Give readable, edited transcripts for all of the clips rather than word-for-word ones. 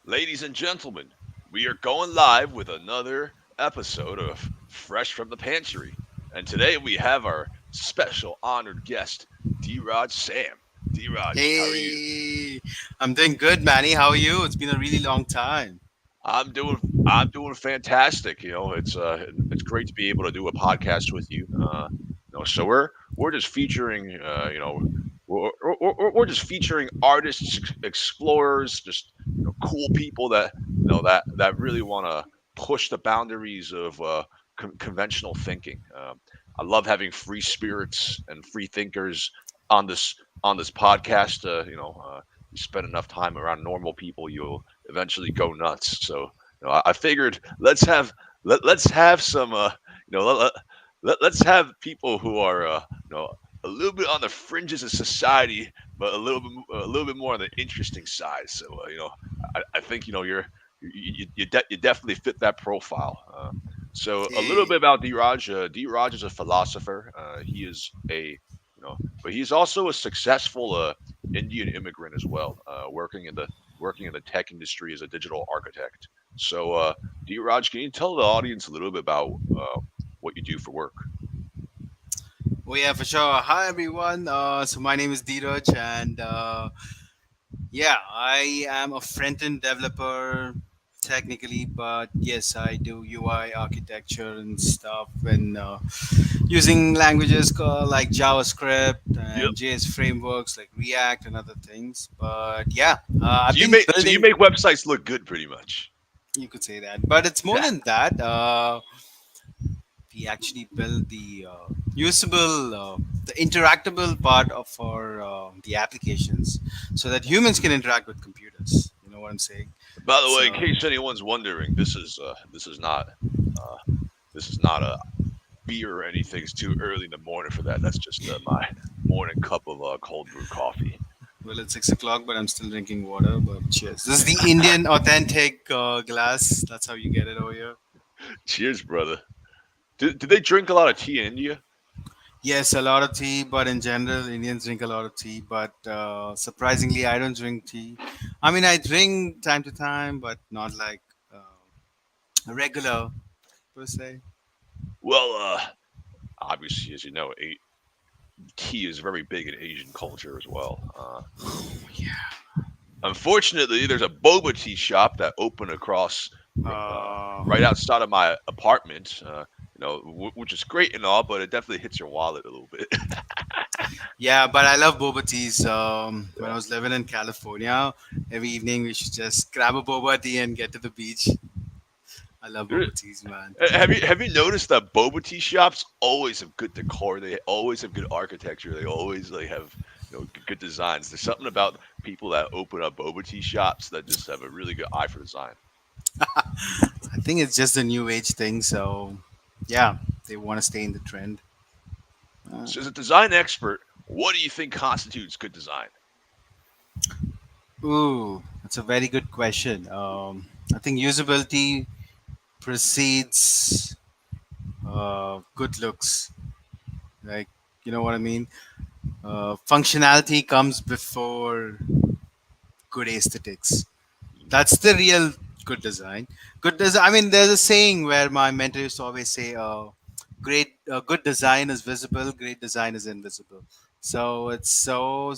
Ladies and gentlemen, we are going live with another episode of Fresh from the Pantry. And today we have our special honored guest, Dheeraj Sam. Dheeraj, how are you? Hey, I'm doing good, Manny. How are you? It's been a really long time. I'm doing fantastic. It's great to be able to do a podcast with you. So we're just featuring we're just featuring artists, explorers, just cool people that that really want to push the boundaries of conventional thinking. I love having free spirits and free thinkers on this podcast. You spend enough time around normal people, you'll eventually go nuts. So I figured let's have some let's have people who are a little bit on the fringes of society, but a little bit more on the interesting side. So I think you definitely fit that profile. So a little bit Hey, about D-Raj. D-Raj is a philosopher. He is but he's also a successful Indian immigrant as well, working in the tech industry as a digital architect. So, D-Raj, can you tell the audience a little bit about what you do for work? oh yeah, for sure. Hi everyone. So my name is Dheeraj, and yeah, I am a front-end developer technically, but yes, I do UI architecture and stuff, and using languages like JavaScript Yep. and JS frameworks like React and other things. But yeah, I've So you been make so you building. make websites look good, pretty much. You could say that, but it's more than that. We actually build the usable, the interactable part of our the applications, so that humans can interact with computers. You know what I'm saying? By the way, in So, case anyone's wondering, uh, this is not a beer or anything. It's too early in the morning for that. That's just my morning cup of cold brew coffee. well, it's 6 o'clock, but I'm still drinking water. But cheers! This is the Indian authentic glass. That's how you get it over here. Cheers, brother. Do they drink a lot of tea in India? Yes, a lot of tea, but in general, Indians drink a lot of tea. But surprisingly, I don't drink tea. I mean, I drink time to time, but not like a regular per se. Well, obviously, as you know, tea is very big in Asian culture as well. Unfortunately, there's a boba tea shop that opened across Uh, right outside of my apartment. Which is great and all, but it definitely hits your wallet a little bit. yeah, but I love boba teas. When I Yeah. was living in California, every evening we should just grab a boba tea and get to the beach. I love There- boba teas, man. have you noticed that boba tea shops always have good decor? They always have good architecture. They always have good designs. There's something about people that open up boba tea shops that just have a really good eye for design. I think it's just a new age thing. So, yeah, they want to stay in the trend. Uh, So, as a design expert, what do you think constitutes good design? Ooh, that's a very good question. I think usability precedes good looks. Like, you know what I mean? Functionality comes before good aesthetics. That's the real good design. Good design. I mean, there's a saying where my mentor used to always say, good design is visible, great design is invisible." So it's so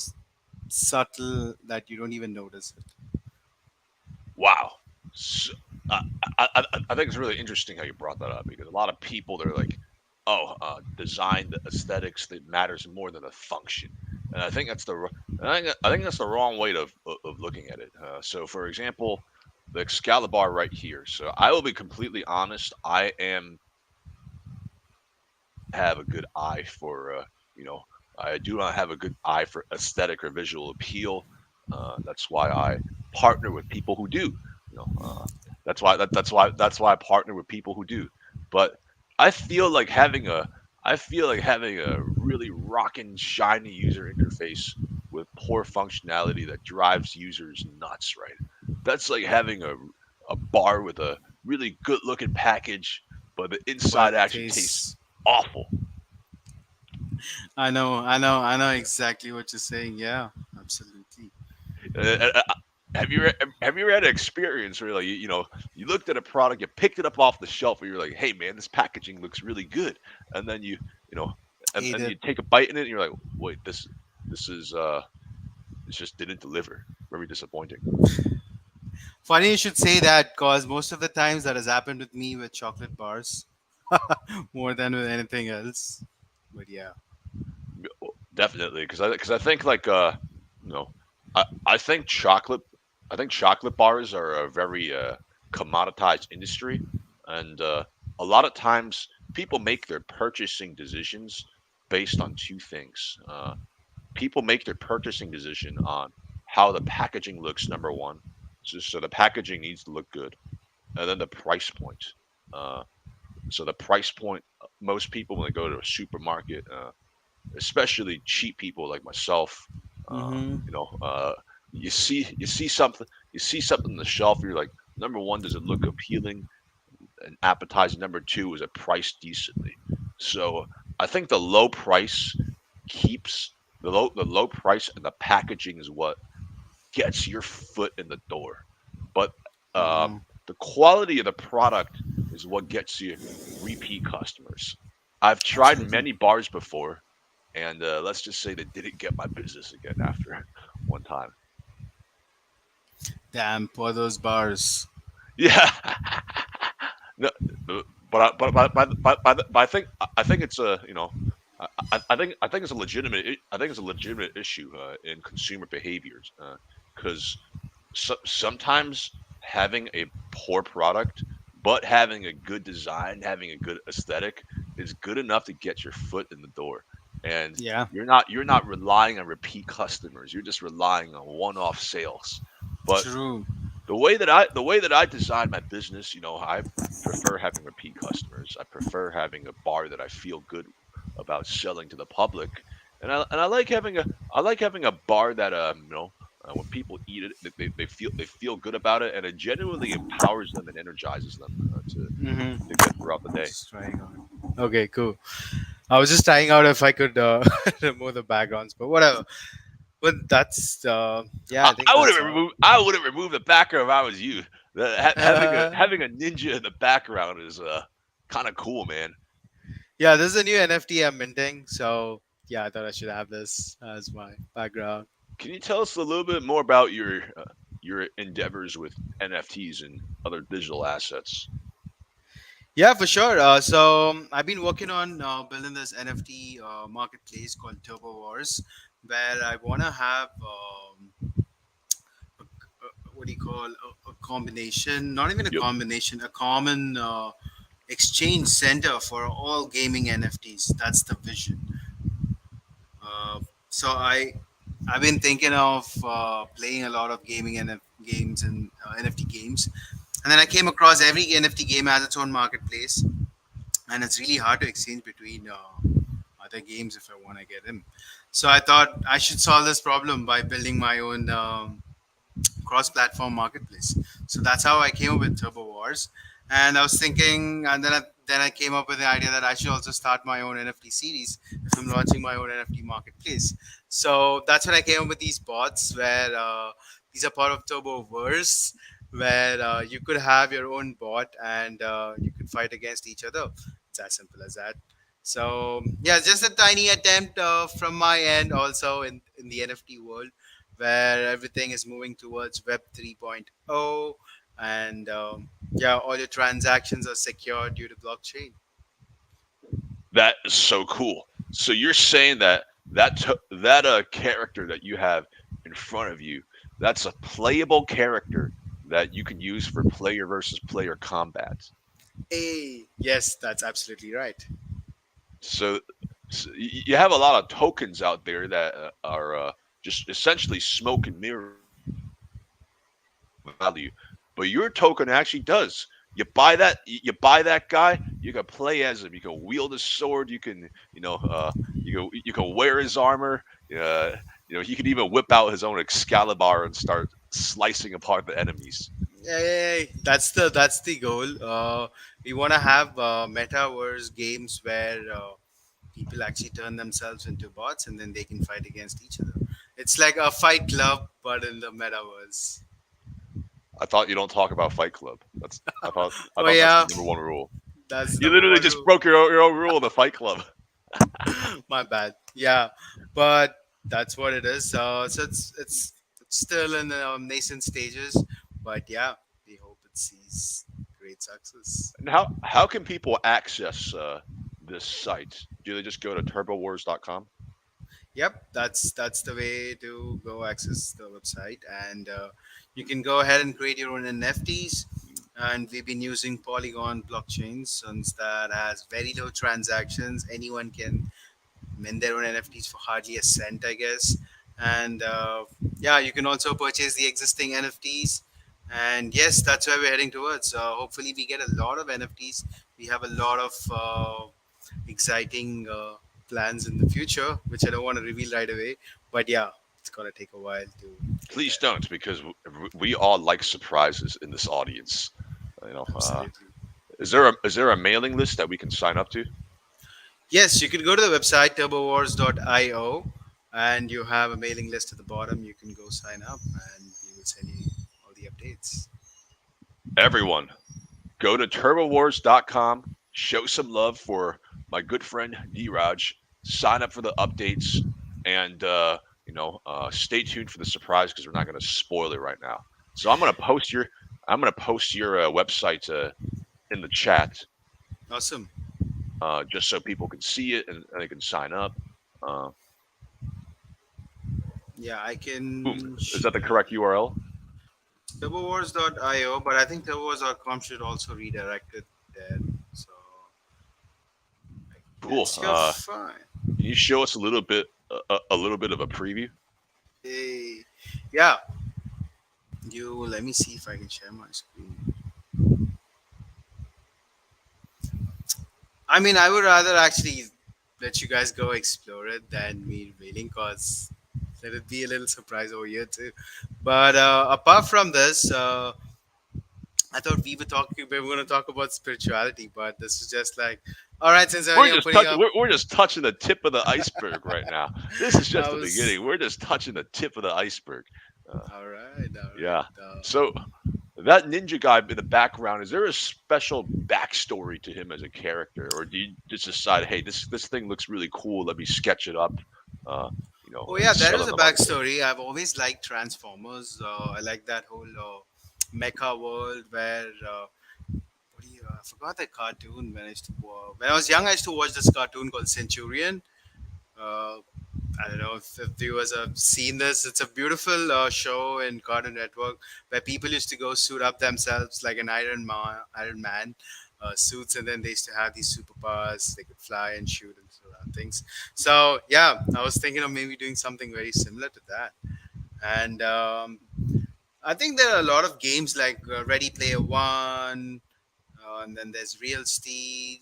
subtle that you don't even notice it. Wow. So, I, I think it's really interesting how you brought that up because a lot of people they're like, oh, design, the aesthetics that matters more than the function, and I think I think that's the wrong way of looking at it. So, for example, the Excalibur right here. So, I will be completely honest. I am have a good eye for you know I do not have a good eye for aesthetic or visual appeal. That's why I partner with people who do. You know, that's why I partner with people who do. But I feel like having a I feel like having a really rockin' shiny user interface with poor functionality that drives users nuts, right? That's like having a bar with a really good looking package, but the But inside actually tastes tastes. awful. I know exactly what you're saying. Yeah, absolutely. Uh, uh, uh, have you ever had an experience where like you looked at a product, you picked it up off the shelf, and you're like, hey man, this packaging looks really good, and then you know and Either. you take a bite in it, and you're like, wait, this is this just didn't deliver. Very disappointing. Funny you should say that, because most of the times that has happened with me with chocolate bars more than with anything else. But yeah. Definitely, because I think like you know I think chocolate bars are a very commoditized industry, and a lot of times people make their purchasing decisions based on two things. People make their purchasing decision on how the packaging looks. Number one, so the packaging needs to look good, and then the price point. Uh, so the price point, most people when they go to a supermarket, especially cheap people like myself, uh, Mm-hmm. you know, you see something on the shelf. You're like, number one, does it look appealing and appetizing? Number two, is it priced decently? So I think keeps the low price and the packaging is what gets your foot in the door. But Mm-hmm. the quality of the product is what gets you repeat customers. I've tried Absolutely. many bars before, and let's just say they didn't get my business again after one time. Damn, for those bars. Yeah. No, but I think it's a I think it's a legitimate issue in consumer behaviors because sometimes having a poor product but having a good design, having a good aesthetic is good enough to get your foot in the door. And Yeah, you're not relying on repeat customers. You're just relying on one-off sales. But true. the way that I design my business, I prefer having repeat customers. I prefer having a bar that I feel good about selling to the public, and I like having a bar that when people eat it, they feel good about it, and it genuinely empowers them and energizes them to Mm-hmm. get throughout the day. Just trying out. Okay, cool. I was just trying out if I could remove the backgrounds, but whatever. But that's yeah, I, I think I that's wouldn't remove I wouldn't remove the background if I was you. Having a uh, having a ninja in the background is kind of cool, man. yeah. This is a new NFT I'm minting, so yeah, I thought I should have this as my background. Can you tell us a little bit more about your endeavors with NFTs and other digital assets? Yeah, for sure. I've been working on building this NFT marketplace called Turbo Wars, where I want to have what do you call a combination? Not even a Yep. combination, a common exchange center for all gaming NFTs. That's the vision. So I've been thinking of playing a lot of gaming games and NFT games, and then I came across every NFT game has its own marketplace, and it's really hard to exchange between other games if I want to get in. So I thought I should solve this problem by building my own cross-platform marketplace. So that's how I came up with Turbo Wars. And I was thinking, and then I came up with the idea that I should also start my own NFT series if I'm launching my own NFT marketplace. So that's when I came up with these bots where these are part of Turbo Wars, where you could have your own bot and you could fight against each other. It's as simple as that. So yeah, just a tiny attempt from my end also in the NFT world where everything is moving towards Web 3.0 and yeah, all your transactions are secure due to blockchain. That is so cool. So you're saying that character that you have in front of you, that's a playable character that you can use for player versus player combat. Hey, yes, that's absolutely right. So, you have a lot of tokens out there that are just essentially smoke and mirrors value, but your token actually does. You buy that guy. You can play as him. You can wield his sword. You can wear his armor. Uh, he can even whip out his own Excalibur and start slicing apart the enemies. Hey, that's the goal. We want to have metaverse games where people actually turn themselves into bots and then they can fight against each other. It's like a fight club, but in the metaverse. I thought you don't talk about Fight Club. I Oh thought that's the yeah, number one rule. that's You number literally one just rule. broke your own rule in the Fight Club. My bad. Yeah, but that's what it is. So it's still in the nascent stages, but yeah, we hope it sees great success. And how can people access this site? Do they just go to turbowars.com? Yep, that's the way to go access the website, and you can go ahead and create your own NFTs. And we've been using Polygon blockchain since that has very low transactions. Anyone can mint their own NFTs for hardly a cent, I guess. And yeah, you can also purchase the existing NFTs. And yes, that's where we're heading towards. Hopefully, we get a lot of NFTs. We have a lot of exciting plans in the future, which I don't want to reveal right away. But yeah, it's gonna take a while to get Please there. don't, because we all like surprises in this audience. You know, Absolutely. is there a mailing list that we can sign up to? Yes, you can go to the website turbowars.io and you have a mailing list at the bottom. You can go sign up and we will send you all the updates. Everyone, go to turbowars.com. Show some love for my good friend Dheeraj. Sign up for the updates, and stay tuned for the surprise because we're not going to spoil it right now. So I'm going to post your website in the chat, Awesome. just so people can see it and they can sign up. Uh, Yeah, I boom. can Is that the share correct the URL? turbowars.io, but I think turbowars.com should also redirect it there. So I Cool. guess you're fine. Can you show us a little bit of a preview? Hey, yeah, you let me see if I can share my screen. I mean, I would rather actually let you guys go explore it than me revealing, cause let it be a little surprise over here too. But apart from this, I thought we were going to talk about spirituality, but this is just like, all right, since We're you're just putting touching. up, We're just touching the tip of the iceberg right now. This is I just the was beginning. We're just touching the tip of the iceberg. Uh, all right, all yeah. right. So that ninja guy in the background, is there a special backstory to him as a character, or do you just decide, hey, this thing looks really cool. Let me sketch it up, Oh and yeah, there sell is it in a the marketplace? backstory. I've always liked Transformers. I like that whole mecha world where what do you? I forgot that cartoon when I used to when I was young. I used to watch this cartoon called Centurion. Uh, I don't know if viewers have seen this. It's a beautiful show in Cartoon Network where people used to go suit up themselves like an Iron Man suits, and then they used to have these superpowers. They could fly and shoot and so on things. So yeah, I was thinking of maybe doing something very similar to that. And I think there are a lot of games like Ready Player One, and then there's Real Steel,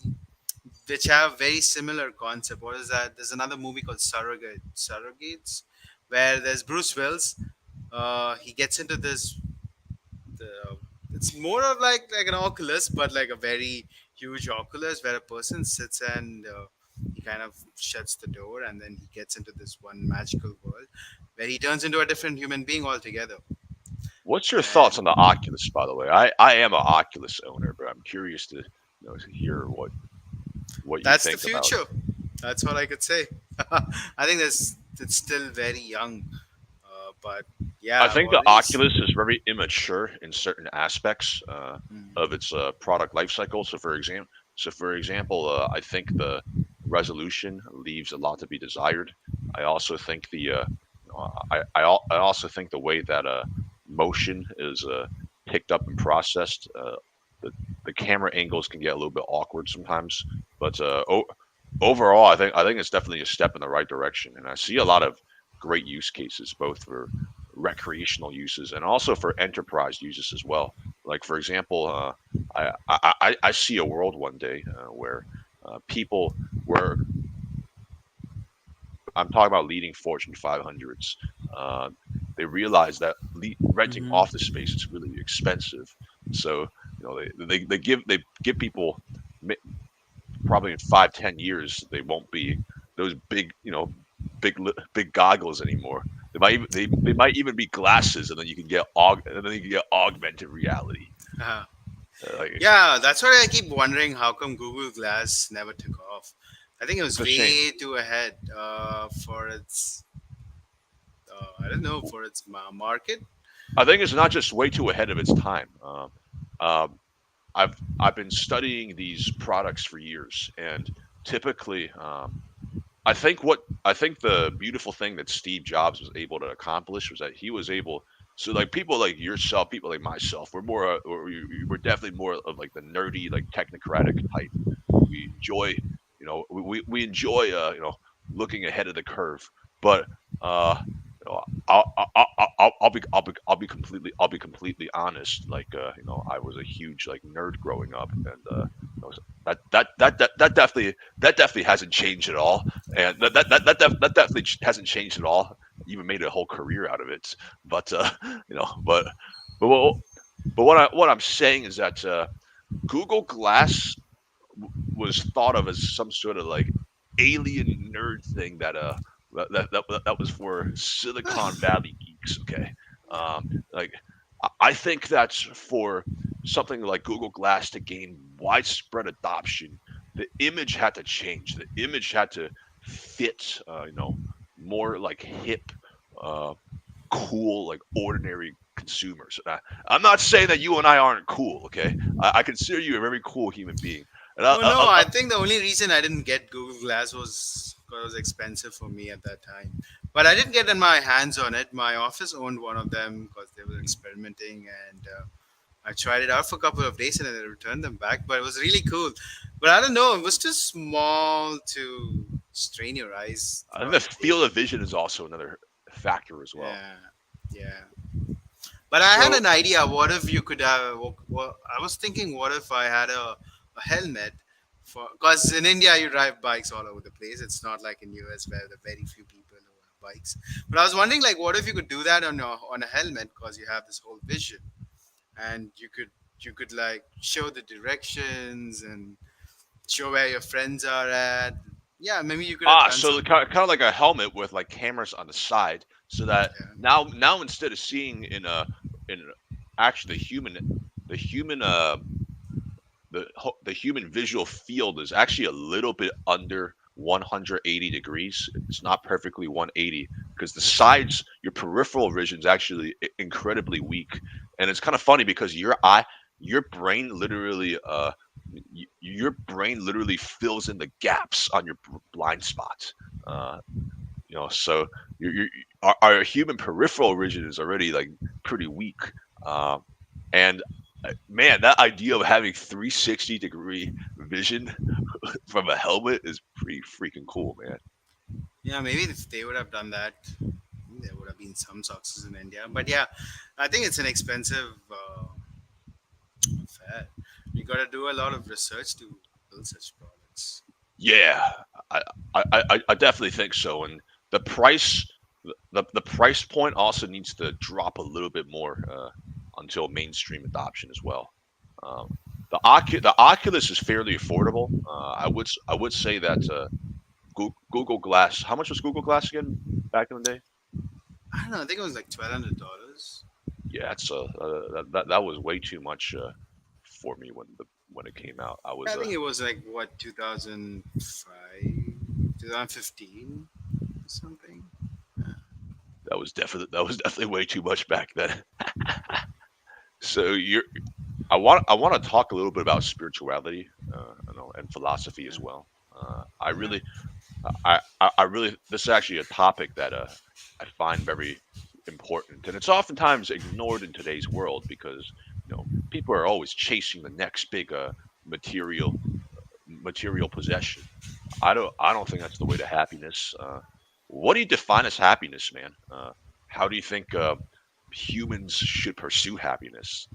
which have very similar concept. What is that? There's another movie called Surrogates, where there's Bruce Willis. He gets into this. The, it's more of like an Oculus, but like a very huge Oculus where a person sits and he kind of shuts the door, and then he gets into this one magical world where he turns into a different human being altogether. What's your thoughts And on the Oculus, by the way? I am an Oculus owner, but I'm curious to hear what you that's the think about it. future. That's what I could say. I think it's still very young, but I yeah, I've think the always. Oculus is very immature in certain aspects Mm, of its product life cycle. So for example, I think the resolution leaves a lot to be desired. I also think I also think the way that motion is picked up and processed, the the camera angles can get a little bit awkward sometimes. But overall, I think it's definitely a step in the right direction, and I see a lot of great use cases both for recreational uses and also for enterprise uses as well. Like for example, I see a world one day where people where I'm talking about leading Fortune 500s. Uh, they realize that renting mhm. office space is really expensive, so they give people probably in 5-10 years they won't be those big big goggles anymore. they might even be glasses, and then you can get and then you can get augmented reality. Uh, Like yeah, that's what I keep wondering. How come Google Glass never took off? I think it it's was a shame. way too ahead for its, I don't know, for its market. I think it's not just way too ahead of its time. Um, I've been studying these products for years, and typically, I think the beautiful thing that Steve Jobs was able to accomplish was that he was able. So like people like yourself, people like myself, we're definitely more of like the nerdy, like technocratic type. We enjoy, we enjoy, looking ahead of the curve. But I'll be completely honest. Like I was a huge like nerd growing up, and you know, that definitely hasn't changed at all, and that definitely hasn't changed at all. Even made a whole career out of it. But you know, but what what I'm saying is that Google Glass was thought of as some sort of like alien nerd thing that was for Silicon Valley geeks. Okay, Yeah. like I think that's for something like Google Glass to gain widespread adoption. The image had to change. The image had to fit, more like hip, uh, cool, like ordinary consumers. I'm not saying that you and I aren't cool. Okay, I consider you a very cool human being. And Oh no, I think the only reason I didn't get Google Glass was because it was expensive for me at that time. But I didn't get in my hands on it. My office owned one of them because they were experimenting, and I tried it out for a couple of days and then I returned them back. But it was really cool. But I don't know, it was too small to strain your eyes I think the throughout the day. field of vision is also another factor as well. Yeah, yeah. But I had So, an idea. What if you could have? I was thinking, what if I had a helmet? For because in India you drive bikes all over the place. It's not like in US where there are very few people who have bikes. But I was wondering, like, what if you could do that on a helmet because you have this whole vision, and you could like show the directions and show where your friends are at. Yeah, maybe you could have done so something. kind of like a helmet with like cameras on the side, so that Yeah. now instead of seeing actually the human the human visual field is actually a little bit under 180 degrees. It's not perfectly 180 because the sides, your peripheral vision is actually incredibly weak, and it's kind of funny because your brain literally, your brain literally fills in the gaps on your blind spots. Uh, so our human peripheral vision is already like pretty weak, um, and man, that idea of having 360-degree vision from a helmet is pretty freaking cool, man. Yeah, maybe if they would have done that, there would have been some success in India. But yeah, I think it's an expensive affair. You got to do a lot of research to build such products. Yeah, I, I definitely think so, and the price the price point also needs to drop a little bit more until mainstream adoption as well. Um, the Oculus is fairly affordable. I would say that Google Glass. How much was Google Glass again back in the day? I don't know. I think it was like $1,200. Yeah, that was way too much for me when it came out. I was I think it was like what 2005, 2015, something. that was definitely way too much back then. So I want to talk a little bit about spirituality, and philosophy as Yeah, well. yeah. I really this is actually a topic that I find very important, and it's oftentimes ignored in today's world because people are always chasing the next big material material possession. I don't think that's the way to happiness. What do you define as happiness, man? How do you think humans should pursue happiness?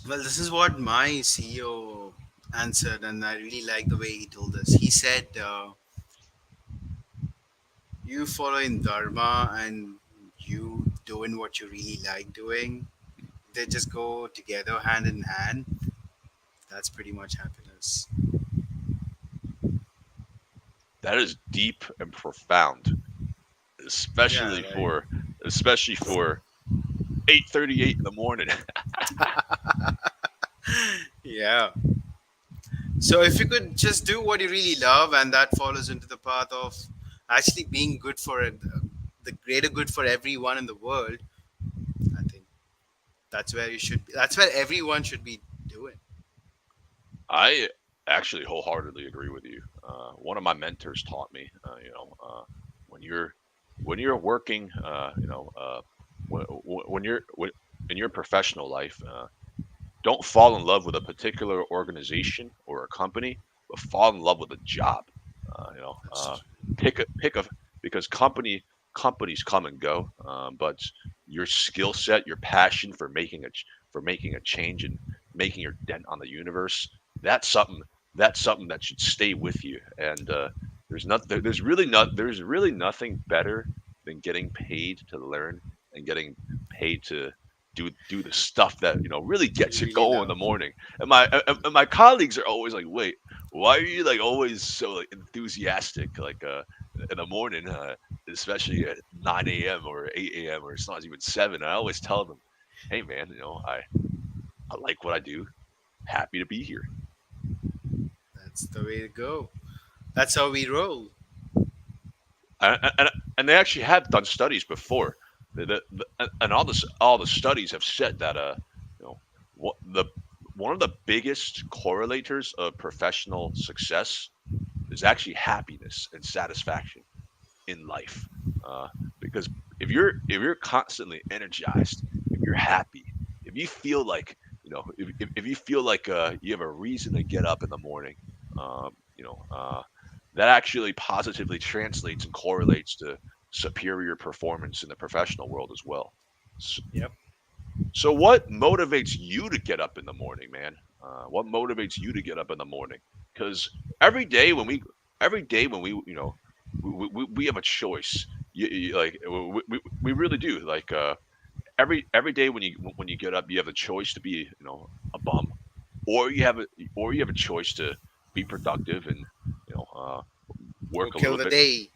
Well, this is what my CEO answered, and I really like the way he told us. He said, "You following dharma and you doing what you really like doing. They just go together, hand in hand. That's pretty much happiness." That is deep and profound. Yeah, especially right. for especially for 8:38 in the morning. Yeah. So if you could just do what you really love, and that follows into the path of actually being good for it, the greater good for everyone in the world, I think that's where you should be. That's where everyone should be doing. I actually wholeheartedly agree with you. One of my mentors taught me, when you're working, when you're in your professional life, don't fall in love with a particular organization or a company, but fall in love with a job. Uh, you know, That's uh, true. pick a because companies come and go, but your skill set, your passion for for making a change and making your dent on the universe, that's something that's something that should stay with you. And there's really nothing better than getting paid to learn and getting paid to do the stuff that really gets You you really going in the love. morning. And my colleagues are always like, wait, why are you like always so like enthusiastic like in the morning, especially at 9 a.m. or 8 a.m. or sometimes even 7. I always tell them, hey man, I like what I do, happy to be here. That's the way to go. That's how we roll. And they actually have done studies before. And all the studies have said that you know what the one of the biggest correlators of professional success is actually happiness and satisfaction in life. Uh, because if you're constantly energized, if you're happy, if you feel like if you feel like you have a reason to get up in the morning, um, you know that actually positively translates and correlates to superior performance in the professional world as well. So, Yep. so what motivates you to get up in the morning, man? What motivates you to get up in the morning? Because every day when we, every day when we have a choice. Like we really do. Like every day when you get up, you have a choice to be a bum, or you have a choice to be productive and you know uh, Go work a kill little the bit. day.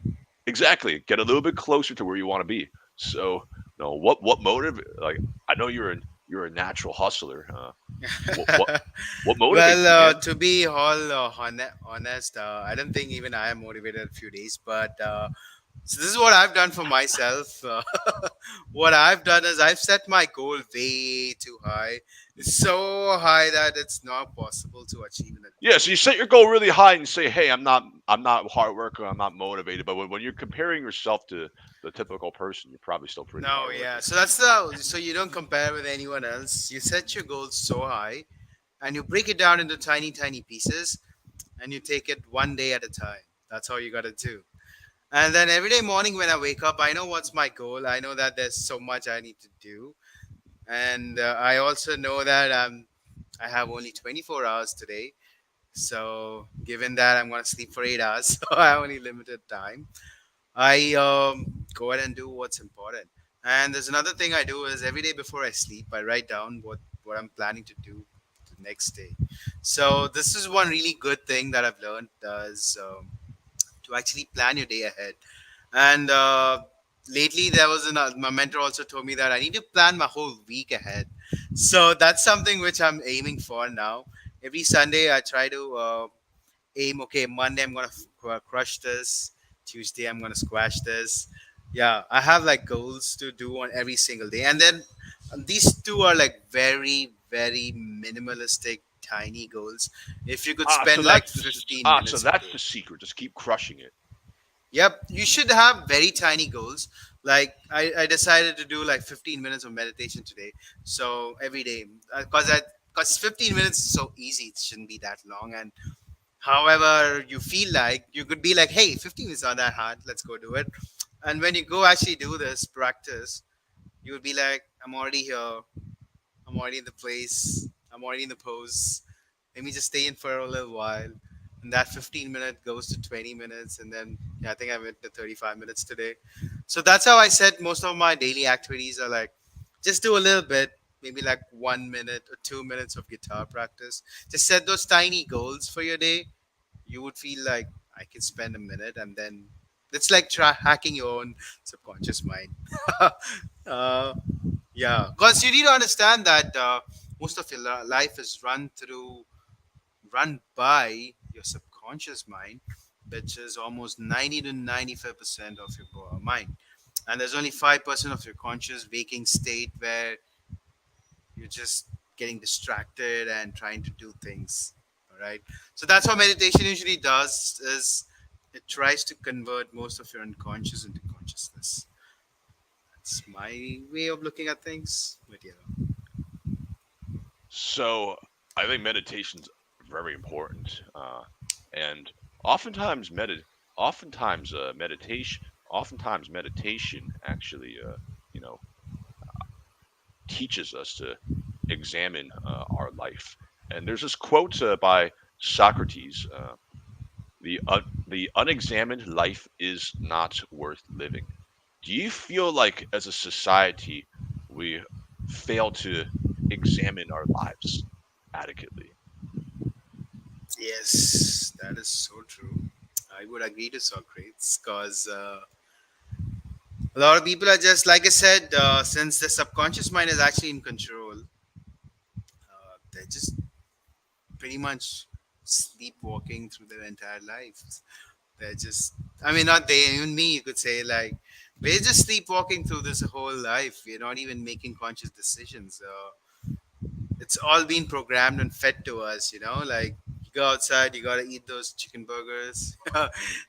Exactly, get a little bit closer to where you want to be. So, what motive? Like, I know you're a natural hustler. What what what motivates Well, you, man? to be all honest, I don't think even I am motivated a few days. But so this is what I've done for myself. What I've done is I've set my goal way too high. It's so high that it's not possible to achieve in a Yeah, so day. you set your goal really high and you say, "Hey, I'm not a hard worker. I'm not motivated." But when you're comparing yourself to the typical person, you're probably still pretty No, yeah. hardworking. So that's the so you don't compare with anyone else. You set your goals so high, and you break it down into tiny, tiny pieces, and you take it one day at a time. That's all you gotta do. And then every day morning when I wake up, I know what's my goal. I know that there's so much I need to do, and I also know that I have only 24 hours today. So given that I'm gonna sleep for 8 hours, so I have only limited time. I go ahead and do what's important. And there's another thing I do is every day before I sleep, I write down what I'm planning to do the next day. So this is one really good thing that I've learned is to actually plan your day ahead. And lately, there was my mentor also told me that I need to plan my whole week ahead. So that's something which I'm aiming for now. Every Sunday, I try to aim. Okay, Monday I'm gonna crush this. Tuesday I'm gonna squash this. Yeah, I have like goals to do on every single day, and then these two are like very very minimalistic, tiny goals. If you could Ah, so spend like that's the 15 so minutes a that's the day. secret. Just keep crushing it. Yep, you should have very tiny goals. Like I decided to do like 15 minutes of meditation today. So every day, because 15 minutes is so easy, it shouldn't be that long. And however you feel like, you could be like, hey, 15 is not that hard. Let's go do it. And when you go actually do this practice, you would be like, I'm already here. I'm already in the place. I'm already in the pose. Let me just stay in for a little while. And that 15-minute goes to 20 minutes. And then, yeah, I think I went to 35 minutes today. So that's how I set most of my daily activities are like, just do a little bit, maybe like 1 minute or 2 minutes of guitar practice. Just set those tiny goals for your day. You would feel like I can spend a minute and then It's like hacking your own subconscious mind. uh, yeah, because you need to understand that most of your life is run by your subconscious mind, which is almost 90 to 95% of your mind. And there's only 5% of your conscious waking state where you're just getting distracted and trying to do things. All right. So that's what meditation usually does is it tries to convert most of your unconscious into consciousness. That's my way of looking at things. But yeah. So I think meditation's very important, and oftentimes oftentimes meditation actually, you know, teaches us to examine our life. And there's this quote by Socrates: the unexamined life is not worth living." Do you feel like, as a society, we fail to examine our lives adequately? Yes, that is so true. I would agree to Socrates because a lot of people are just like I said, since the subconscious mind is actually in control, they're just pretty much sleepwalking through their entire lives. They're just, I mean, not they, even me, you could say, like, we're just sleepwalking through this whole life. We're not even making conscious decisions. It's all been programmed and fed to us, like, you go outside, you gotta eat those chicken burgers,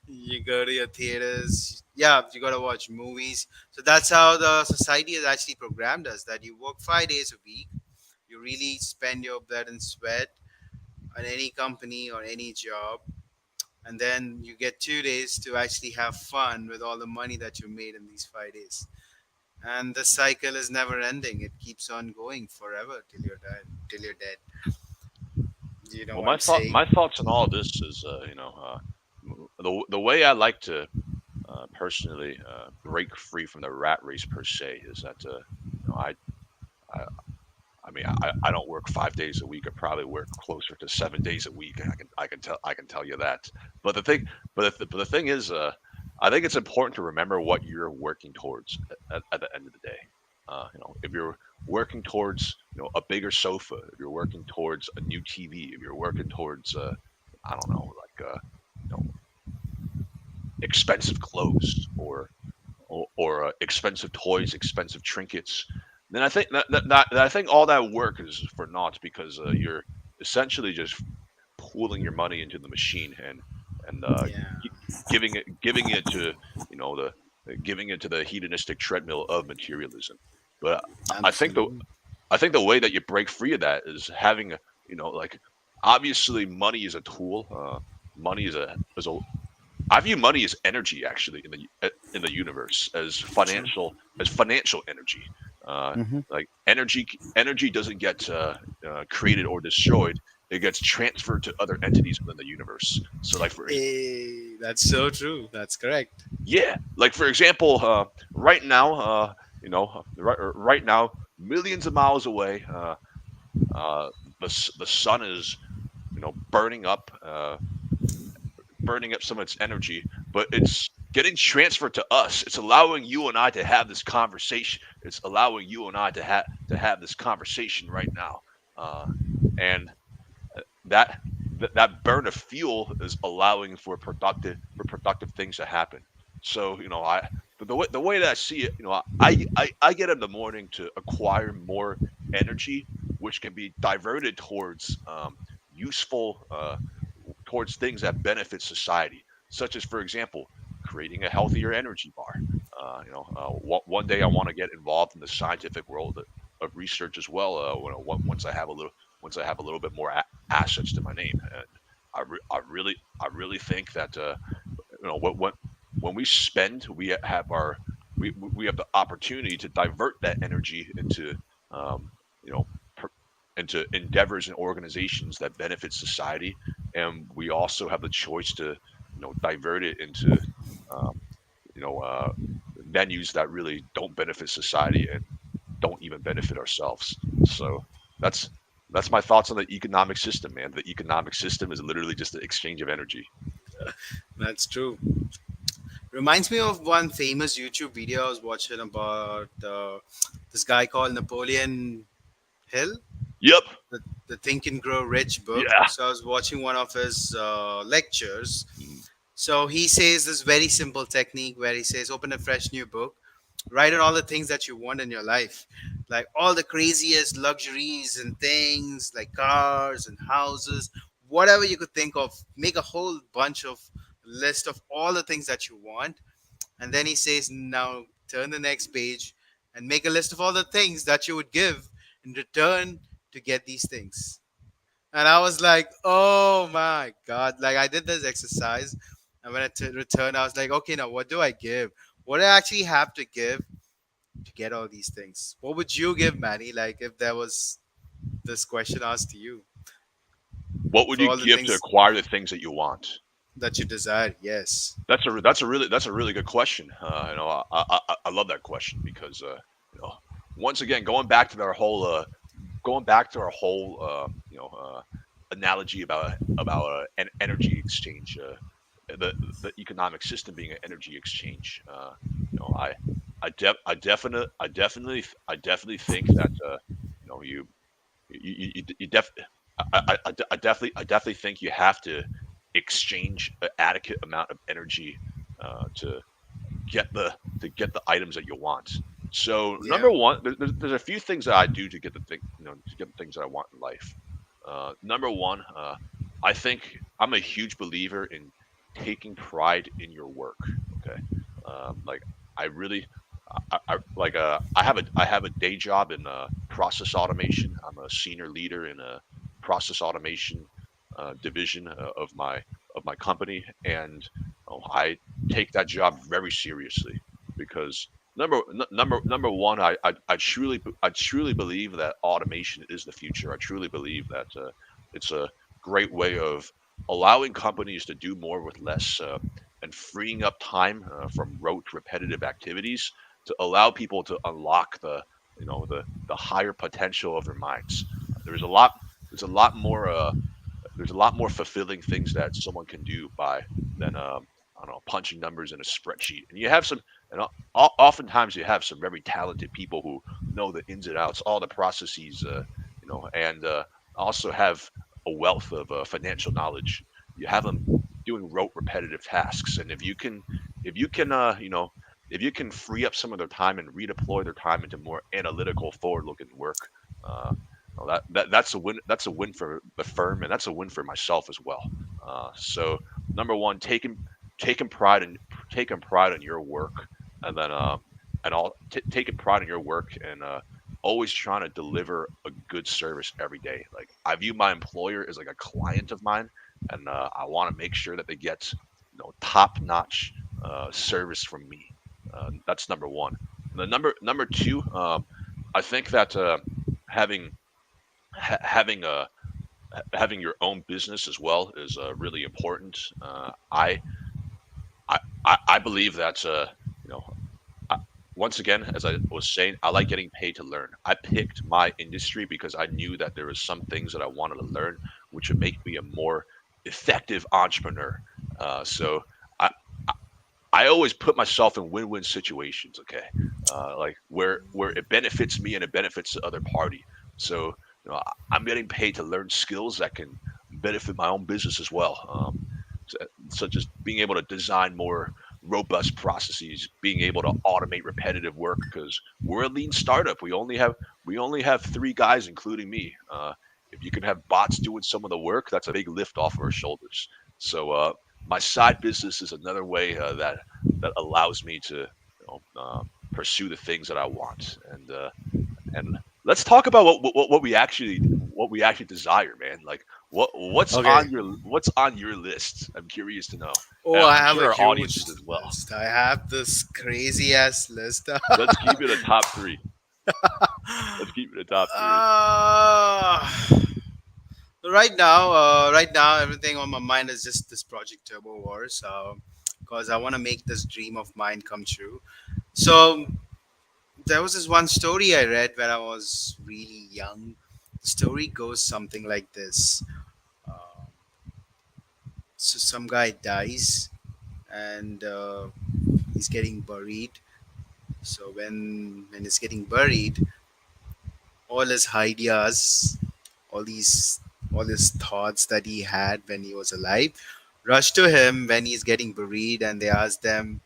you go to your theaters, yeah, you gotta watch movies. So that's how the society has actually programmed us that you work 5 days a week, you really spend your blood and sweat on any company or any job, and then you get 2 days to actually have fun with all the money that you made in these 5 days. And the cycle is never ending. It keeps on going forever till you're dead. Till you're dead. Do you know Well, what I'm saying? my thoughts on all of this is, the way I like to personally break free from the rat race per se is that, I I mean, I don't work 5 days a week. I probably work closer to 7 days a week. I can tell you that. But the thing, but the thing is, I think it's important to remember what you're working towards at the end of the day. If you're working towards, a bigger sofa, if you're working towards a new TV, if you're working towards, I don't know, like, you know, expensive clothes, or expensive toys, expensive trinkets, then I think all that work is for naught, because you're essentially just pooling your money into the machine, and Yeah, gi- giving it to, the giving it to the hedonistic treadmill of materialism. But I think the absolutely. I think the way that you break free of that is having a, like, obviously money is a tool. Money is a I view money as energy, actually, in the universe, True. as financial energy. Uh, Hmm. like, energy doesn't get created or destroyed; it gets transferred to other entities within the universe. So, That's so true. That's correct. yeah, like, for example, right now, right now, millions of miles away, uh, the sun is, burning up. Burning up some of its energy, but it's getting transferred to us. It's allowing you and I to have this conversation. It's allowing you and I to have this conversation right now, uh, and that that burn of fuel is allowing for productive things to happen. So, but the way that I see it, I get in the morning to acquire more energy, which can be diverted towards useful towards things that benefit society, such as, for example, creating a healthier energy bar. One day I want to get involved in the scientific world of research as well. Once I have a little bit more assets to my name, and I really think that, when we spend, we have the opportunity to divert that energy into, you know per, into endeavors and organizations that benefit society, and we also have the choice to, divert it into, um, you know uh, venues that really don't benefit society and don't even benefit ourselves. So that's that's my thoughts on the economic system, man. The economic system is literally just the exchange of energy. That's true. Reminds me of one famous YouTube video I was watching about this guy called Napoleon Hill, Yep. the Think and Grow Rich book. Yeah. So I was watching one of his lectures. Mm. So he says this very simple technique where he says, open a fresh new book, write on all the things that you want in your life, like all the craziest luxuries and things, like cars and houses, whatever you could think of. Make a whole bunch of list of all the things that you want, and then he says, now turn the next page and make a list of all the things that you would give in return to get these things. And I was like, oh my God. Like, I did this exercise. And when I returned, I was like, okay, now what do I give? What do I actually have to give to get all these things? What would you give, Manny? Like, if there was this question asked to you What would for you all the give to things acquire the things that you want? that you desire? Yes. That's a really good question. I love that question because you know once again going back to our whole analogy about an energy exchange, the economic system being an energy exchange. You know, I definitely think that you know you def I definitely think you have to exchange an adequate amount of energy to get the items that you want. So Yeah. number one, there's a few things that I do to get the thing to get the things that I want in life. Number one, I think I'm a huge believer in taking pride in your work. Okay, like I really, I have a day job in process automation. I'm a senior leader in a process automation division of my company, and I take that job very seriously because number one, I truly believe that automation is the future. I truly believe that it's a great way of allowing companies to do more with less and freeing up time from rote repetitive activities to allow people to unlock the higher potential of their minds. There's a lot there's a lot more there's a lot more fulfilling things that someone can do by than I don't know, punching numbers in a spreadsheet. And you have some, and oftentimes you have some very talented people who know the ins and outs, all the processes, and also have a wealth of financial knowledge. You have them doing rote, repetitive tasks, and if you can, if you can free up some of their time and redeploy their time into more analytical, forward-looking work, uh, well, that's a win. That's a win for the firm, and that's a win for myself as well. So number one, taking pride in taking pride in your work, and then and all taking pride in your work, and always trying to deliver a good service every day. Like I view my employer as like a client of mine, and I want to make sure that they get top notch service from me. That's number one. And the number two, I think that having having a having your own business as well is really important. I believe that you know I, once again, as I was saying, I like getting paid to learn. I picked my industry because I knew that there was some things that I wanted to learn, which would make me a more effective entrepreneur. So I, I I always put myself in win-win situations. Okay, like where it benefits me and it benefits the other party. So I'm getting paid to learn skills that can benefit my own business as well. Such as being able to design more robust processes, being able to automate repetitive work because we're a lean startup. We only have three guys, including me. If you can have bots doing some of the work, that's a big lift off of our shoulders. So my side business is another way that allows me to pursue the things that I want. And let's talk about what we actually desire, man. Like Okay. what's on your list? I'm curious to know. Oh, I I'm have sure a our audience huge is as well. list. I have this crazy ass list. Let's keep it a top three. Let's keep it a top three. uh, right now, everything on my mind is just this Project Turbo War. So, because I want to make this dream of mine come true. So, there was this one story I read when I was really young. The story goes something like this. Uh, so, some guy dies, and he's getting buried. So when he's getting buried, all his ideas, all these all his thoughts that he had when he was alive, rush to him when he's getting buried, and they ask them,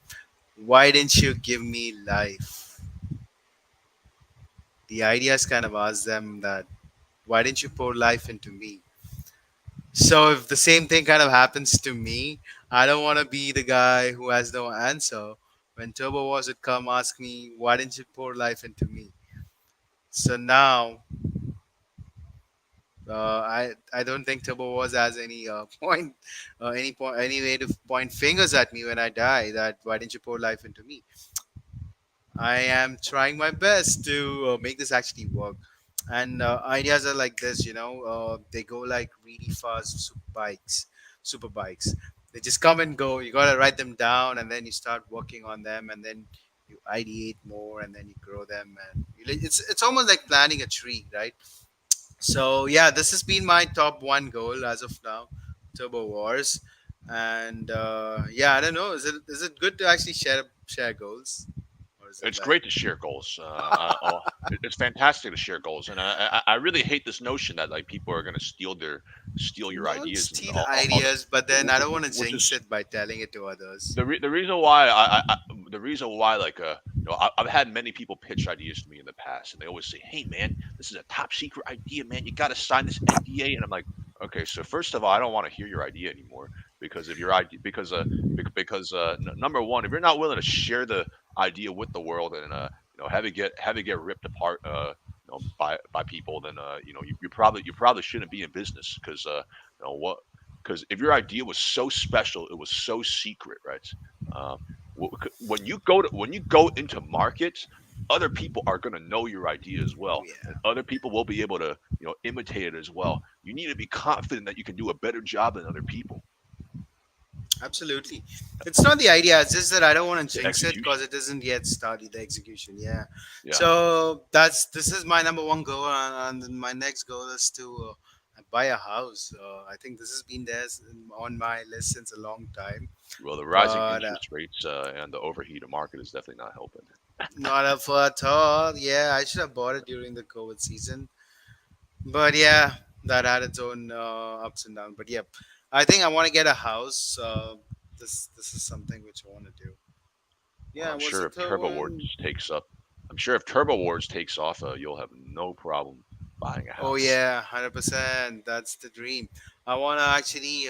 "Why didn't you give me life?" The ideas kind of ask them that, "Why didn't you pour life into me?" So if the same thing kind of happens to me, I don't want to be the guy who has no answer. When Turbo Wars would come ask me, "Why didn't you pour life into me?" So now, I don't think Turbo Wars has any any way to point fingers at me when I die. That why didn't you pour life into me? I am trying my best to make this actually work. And ideas are like this, they go like really fast super bikes. They just come and go. You gotta write them down, and then you start working on them, and then you ideate more, and then you grow them, and it's almost like planting a tree, right? So yeah, this has been my top one goal as of now, Turbo Wars, and yeah, I don't know. Is it good to actually share goals, or is it It's like great to share goals. It's fantastic to share goals, and I really hate this notion that like people are going to steal your not ideas and steal all ideas, but then I don't want to which jinx is it by telling it to others. the reason why the reason why like I've had many people pitch ideas to me in the past, and they always say, "Hey man, this is a top secret idea, man. You got to sign this NDA." And I'm like, "Okay, so first of all, I don't want to hear your idea anymore because if your idea because number one, if you're not willing to share the idea with the world and have it get ripped apart by people, then you probably shouldn't be in business because what because if your idea was so special, it was so secret, right? Uh, when you go into markets, other people are going to know your idea as Oh well, and yeah, other people will be able to imitate it as well. You need to be confident that you can do a better job than other people. absolutely. It's not the idea; it's just that I don't want to The jinx it because execution, it isn't yet started. The execution, yeah. yeah. So this is my number one goal, and my next goal is to buy a house. I think this has been on my list since a long time, Well, the rising but interest rates and the overheated market is definitely not helping. not up for at all. Yeah, I should have bought it during the COVID season. But yeah, that had its own ups and downs. But yep, I think I want to get a house. This is something which I want to do. Well, Yeah, what's the third one? I'm sure if Turbo Wars takes off, you'll have no problem buying a Oh house. yeah, 100%. That's the dream. I want to actually.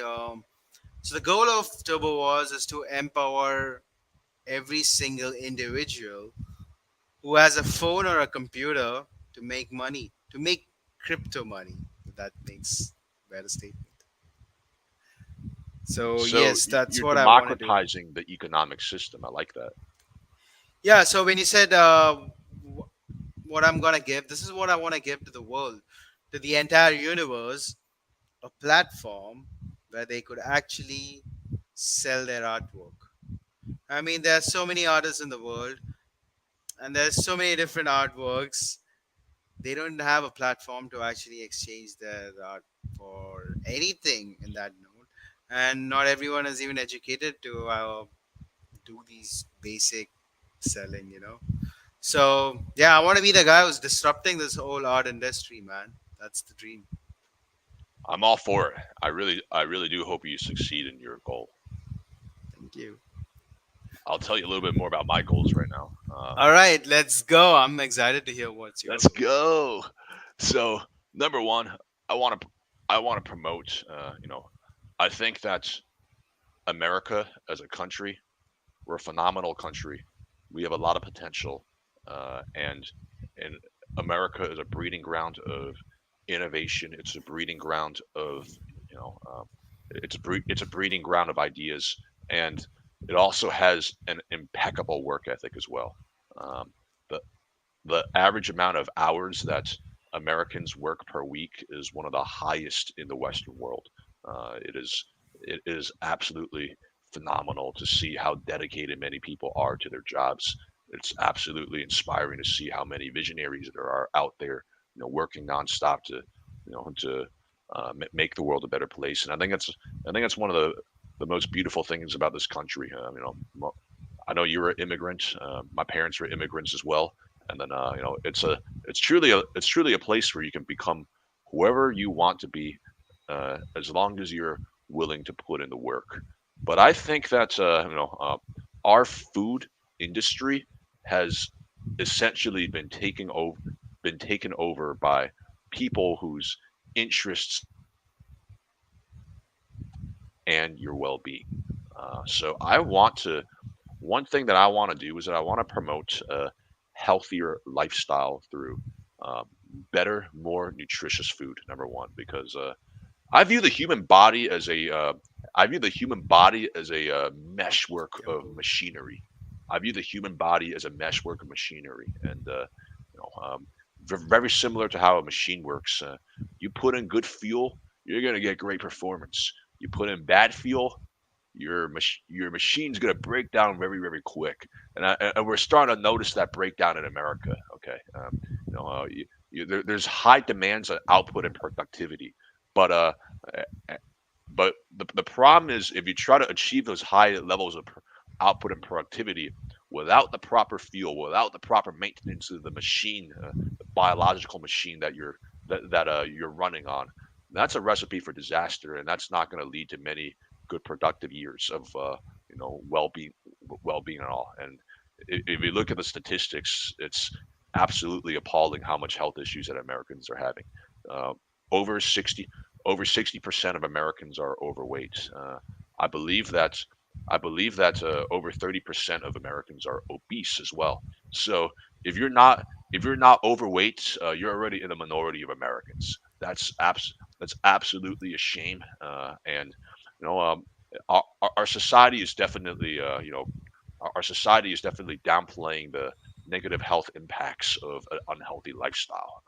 So the goal of Turbo Wars is to empower every single individual who has a phone or a computer to make money, to make crypto money. If that makes better statement. So So yes, that's you're what I want to do. democratizing the economic system. I like that. Yeah. So when you said what I'm gonna give, this is what I want to give to the world, to the entire universe, a platform where they could actually sell their artwork. I mean, there are so many artists in the world, and there's so many different artworks. They don't have a platform to actually exchange their art for anything in that note, and not everyone is even educated to do these basic selling. So yeah, I want to be the guy who's disrupting this whole art industry, man. That's the dream. I'm all for it. I really do hope you succeed in your goal. Thank you. I'll tell you a little bit more about my goals right now. All right, let's go. I'm excited to hear what's your Let's goal. go. So, number one, I want to promote. I think that America as a country, we're a phenomenal country. We have a lot of potential, and America is a breeding ground of innovation. It's a breeding ground of you know, it's a breeding ground of ideas, and it also has an impeccable work ethic as well. Um, the the average amount of hours that Americans work per week is one of the highest in the Western world. It is absolutely phenomenal to see how dedicated many people are to their jobs. It's absolutely inspiring to see how many visionaries there are out there, working nonstop to make the world a better place. And I think that's one of the the most beautiful things about this country. I know you're an immigrant. My parents were immigrants as well, and then it's truly a place where you can become whoever you want to be, as long as you're willing to put in the work. But I think that our food industry has essentially been taken over by people whose interests and your well-being. So I want to one thing that I want to do is that I want to promote a healthier lifestyle through um, better, more nutritious food. Number one, because I view the human body as a meshwork of Yo. machinery. I view the human body as a meshwork of machinery, and you know, um, very similar to how a machine works. You put in good fuel, you're gonna get great performance. You put in bad fuel, your machine's gonna break down very quick, and we're starting to notice that breakdown in America. Okay, there's high demands on output and productivity, but the problem is if you try to achieve those high levels of output and productivity without the proper fuel, without the proper maintenance of the machine, the biological machine you're running on, that's a recipe for disaster, and that's not going to lead to many good productive years of well-being, well-being and all. And if you look at the statistics, it's absolutely appalling how much health issues that Americans are having. Uh, over 60% of Americans are overweight. I believe that over 30% of Americans are obese as well. So if you're not overweight, you're already in the minority of Americans. That's absolutely a shame. And you know, our society is definitely our society is definitely downplaying the negative health impacts of an unhealthy lifestyle.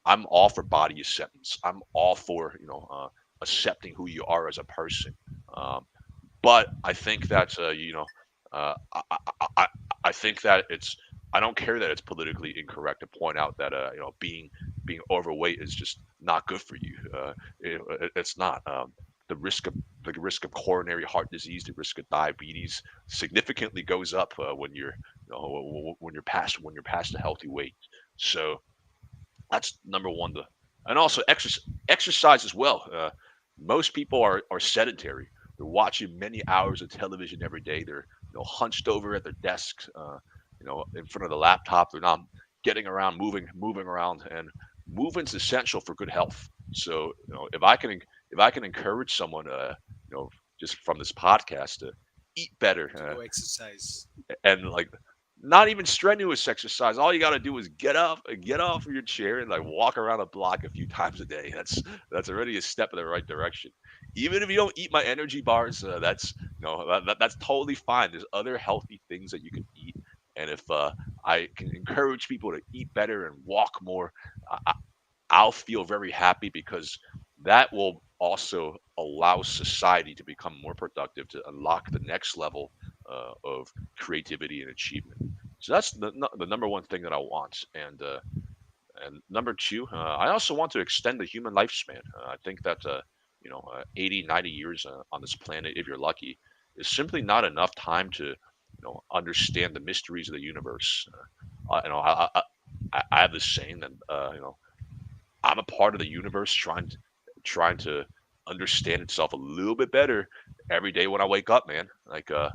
I'm all for body acceptance. I'm all for accepting who you are as a person. But I think that uh, I, I, I I think that I don't care that it's politically incorrect to point out that being overweight is just not good for you. It's not. The risk of coronary heart disease, the risk of diabetes, significantly goes up when you're past a healthy weight. So that's number one. And also exercise as well. Most people are sedentary. They're watching many hours of television every day. They're hunched over at their desks, in front of the laptop. They're not getting around, moving around, and movement's essential for good health. So if I can encourage someone, just from this podcast to eat better, To go exercise. and like not even strenuous exercise. All you got to do is get off of your chair and like walk around a block a few times a day. That's already a step in the right direction. Even if you don't eat my energy bars, that's totally fine. There's other healthy things that you can eat, and if I can encourage people to eat better and walk more, I, I'll feel very happy because that will also allow society to become more productive to unlock the next level of creativity and achievement. So that's the number one thing that I want. And number two, I also want to extend the human lifespan. I think that 80, 90 years on this planet, if you're lucky, is simply not enough time to understand the mysteries of the universe. I have this saying that I'm a part of the universe trying to understand itself a little bit better every day when I wake up, man. Like I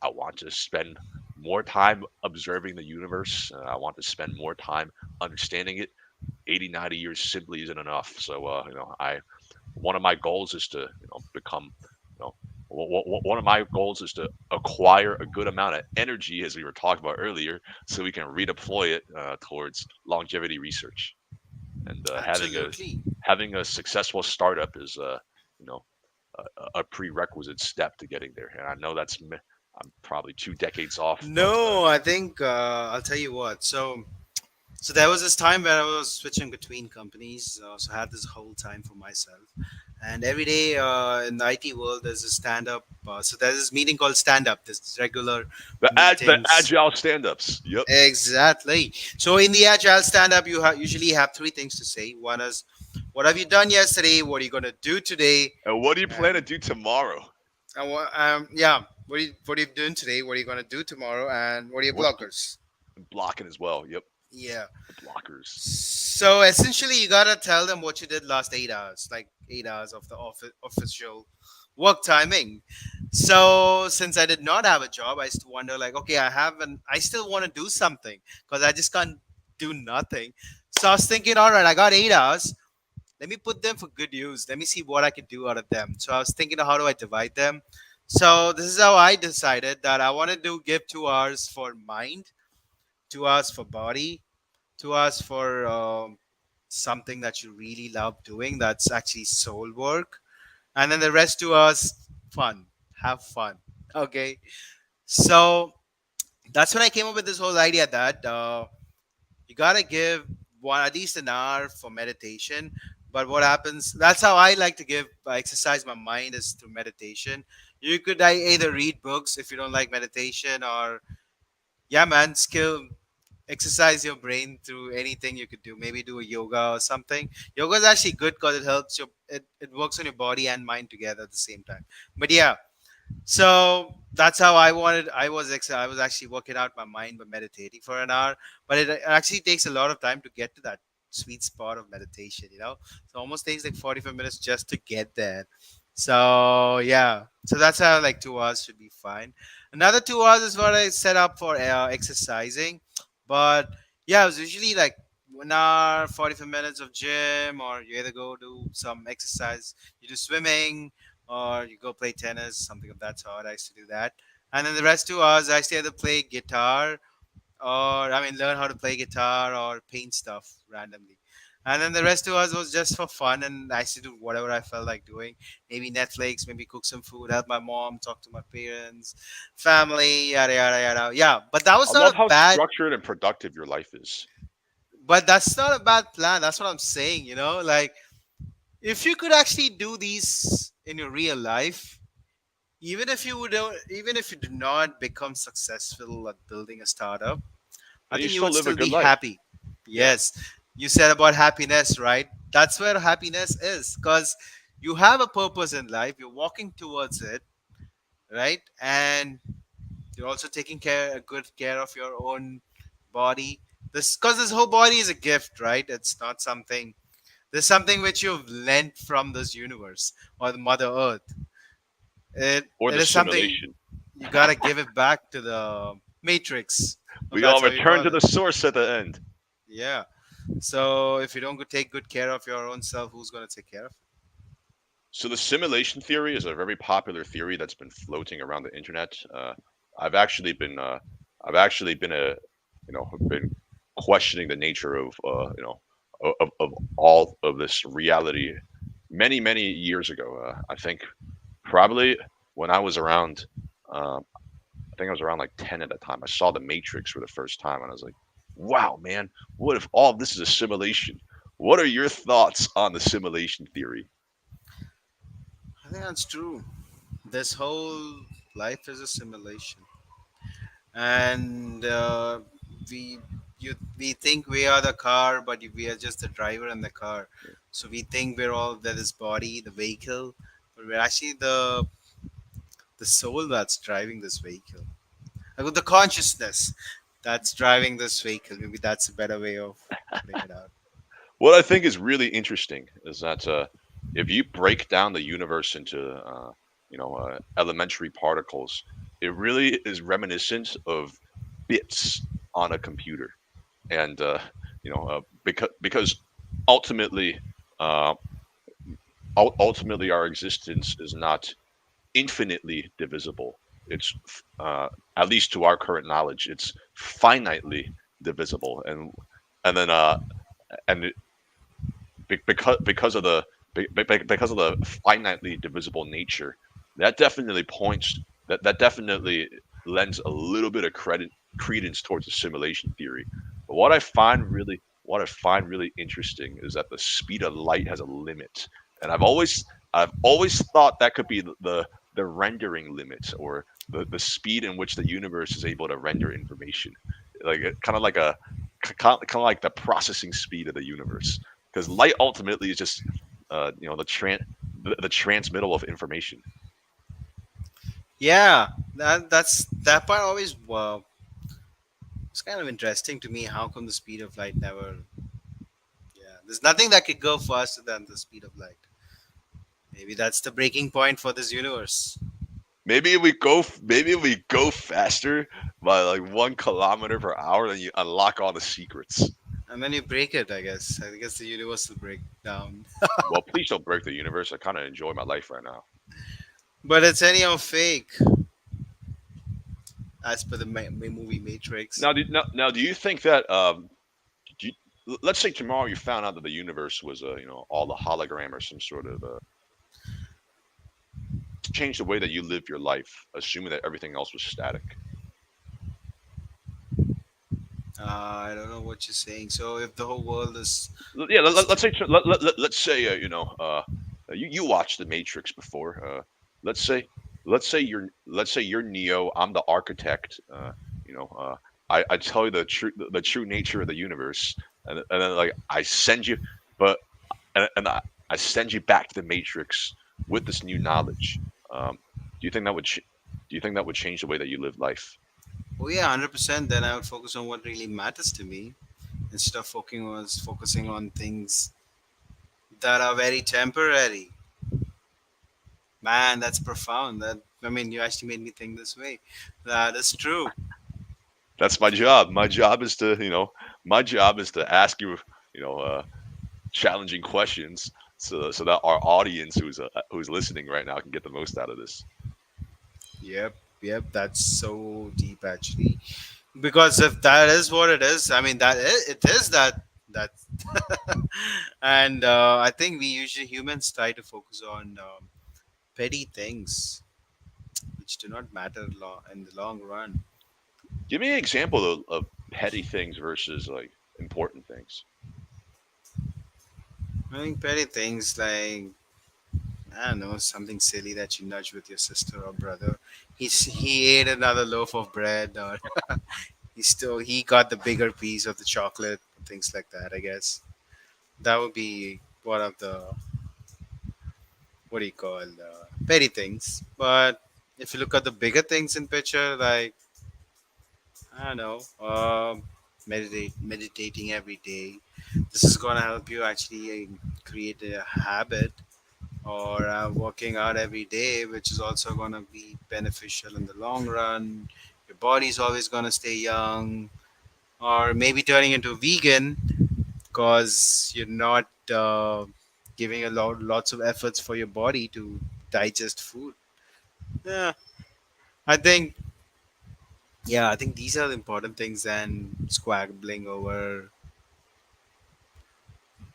want to spend more time observing the universe. I want to spend more time understanding it. 80, 90 years simply isn't enough. So I one of my goals is to become you know one of my goals is to acquire a good amount of energy, as we were talking about earlier, so we can redeploy it towards longevity research. And Absolutely. having a successful startup is you know a prerequisite step to getting there. And I know I'm probably 2 decades off, but No, I think I'll tell you what. So there was this time where I was switching between companies. So I had this whole time for myself. And every day in the IT world, there's a stand up. So there's this meeting called stand up. There's regular the meetings. agile stand-ups. Yep. Exactly. So in the agile stand up, you usually have three things to say. One is What have you done yesterday? What are you gonna do today? And what do you plan to And do tomorrow? yeah, what are you doing today? What are you gonna do tomorrow? And what are your What's blockers? blocking as well? Yep, Yeah. the blockers. So essentially, you gotta tell them what you did last 8 hours, like 8 hours of the official work timing. So since I did not have a job, I used to wonder like, okay, I still want to do something because I just can't do nothing. So I was thinking, all right, I got 8 hours. Let me put them for good use. Let me see what I can do out of them. So I was thinking, how do I divide them? So this is how I decided that I wanted to give 2 hours for mind, 2 hours for body, 2 hours for something that you really love doing. That's actually soul work, and then the rest 2 hours fun. Have fun. Okay. So that's when I came up with this whole idea that you gotta give one at least an hour for meditation. But what happens? That's how I like to give exercise my mind is through meditation. You could either read books if you don't like meditation, or yeah, man, skill exercise your brain through anything you could do. Maybe do a yoga or something. Yoga is actually good because it works on your body and mind together at the same time. But yeah, so that's how I was actually working out my mind by meditating for an hour, but it actually takes a lot of time to get to that sweet spot of meditation, so almost takes like 45 minutes just to get there. So yeah, so that's how like 2 hours should be fine. Another 2 hours is what I set up for exercising, but yeah, it was usually like 1 hour 45 minutes of gym, or you either go do some exercise, you do swimming, or you go play tennis, something of that sort. I used to do that. And then the rest 2 hours, I used to either play guitar, or learn how to play guitar or paint stuff randomly. And then the rest 2 hours was just for fun, and I used to do whatever I felt like doing. Maybe Netflix, maybe cook some food, help my mom, talk to my parents, family, yada yada yada. Yeah, but that I was not love a how bad. structured and productive your life is. But that's not a bad plan. That's what I'm saying. Like if you could actually do these in your real life, even if you do not become successful at building a startup, I And you think you still would live a still good be life. happy. Yeah. Yes, you said about happiness, right? That's where happiness is, because you have a purpose in life, you're walking towards it, right? And you're also taking a good care of your own body. This Because this whole body is a gift, right? It's not something, there's something which you've lent from this universe or the mother earth. Or It the is something simulation. you gotta give it back to the matrix. If We that's all how you return call to it. the source at the end. Yeah. So if you don't take good care of your own self, who's gonna take care of So the simulation theory is a very popular theory that's been floating around the internet. I've actually been, I've actually been been questioning the nature of, of all of this reality many years ago. I think probably when I was around, I think I was around like 10 at the time. I saw The Matrix for the first time, and I was like, "Wow, man! What if all of this is a simulation?" What are your thoughts on the simulation theory? it? I think that's true. This whole life is a simulation, and we we think we are the car, but we are just the driver and the car. So we think we're all that is body, the vehicle, but we're actually the soul that's driving this vehicle. The consciousness that's driving this vehicle. Maybe that's a better way of putting it out. What I think is really interesting is that if you break down the universe into elementary particles, it really is reminiscent of bits on a computer, and because ultimately, uh, ultimately our existence is not infinitely divisible. It's at least to our current knowledge, it's finitely divisible, and then and because of the because of the finitely divisible nature, that definitely points that definitely lends a little bit of credence towards the simulation theory. But what I find really interesting is that the speed of light has a limit, and I've always thought that could be the rendering limit, or the speed in which the universe is able to render information, like kind of like the processing speed of the universe. because light ultimately is just the transmittal of information. Yeah, that part always it's kind of interesting to me. How come the speed of light never? Yeah, there's nothing that could go faster than the speed of light. Maybe that's the breaking point for this universe. Maybe if we go faster by like 1 kilometer per hour, then you unlock all the secrets. And then you break it, I guess. I guess the universe will break down. Well, please don't break the universe. I kind of enjoy my life right now. But it's anyhow fake, as per the movie Matrix. Now, do you think that let's say tomorrow you found out that the universe was all a hologram or some sort of change the way that you live your life, assuming that everything else was static. I don't know what you're saying. So if the whole world is, Yeah, st- let's say let's say you watched The Matrix before. Let's say you're Neo. I'm the architect. You know, I tell you the true nature of the universe, and then like I send you, but and I send you back to the Matrix with this new knowledge. Do you think that would do you think that would change the way that you live life? oh yeah, 100%. Then I would focus on what really matters to me instead of focusing on things that are very temporary. Man, that's profound. That I mean, you actually made me think this way. That is true. That's my job. My job is to ask you, you know, challenging questions so that our audience who's listening right now can get the most out of this. Yep, yep. That's so deep, actually. Because if that is what it is, I mean, it is that. And I think we usually humans try to focus on petty things which do not matter in the long run. Give me an example of petty things versus like important things. I think petty things like, I don't know, something silly that you nudge with your sister or brother. He ate another loaf of bread, or he got the bigger piece of the chocolate, things like that. I guess that would be one of the, what do you call, petty things. But if you look at the bigger things in picture, like, I don't know, meditating every day. This is gonna help you actually create a habit, or working out every day, which is also gonna be beneficial in the long run. Your body's always gonna stay young, or maybe turning into vegan because you're not giving lots of efforts for your body to digest food. Yeah, I think I think these are the important things than squabbling over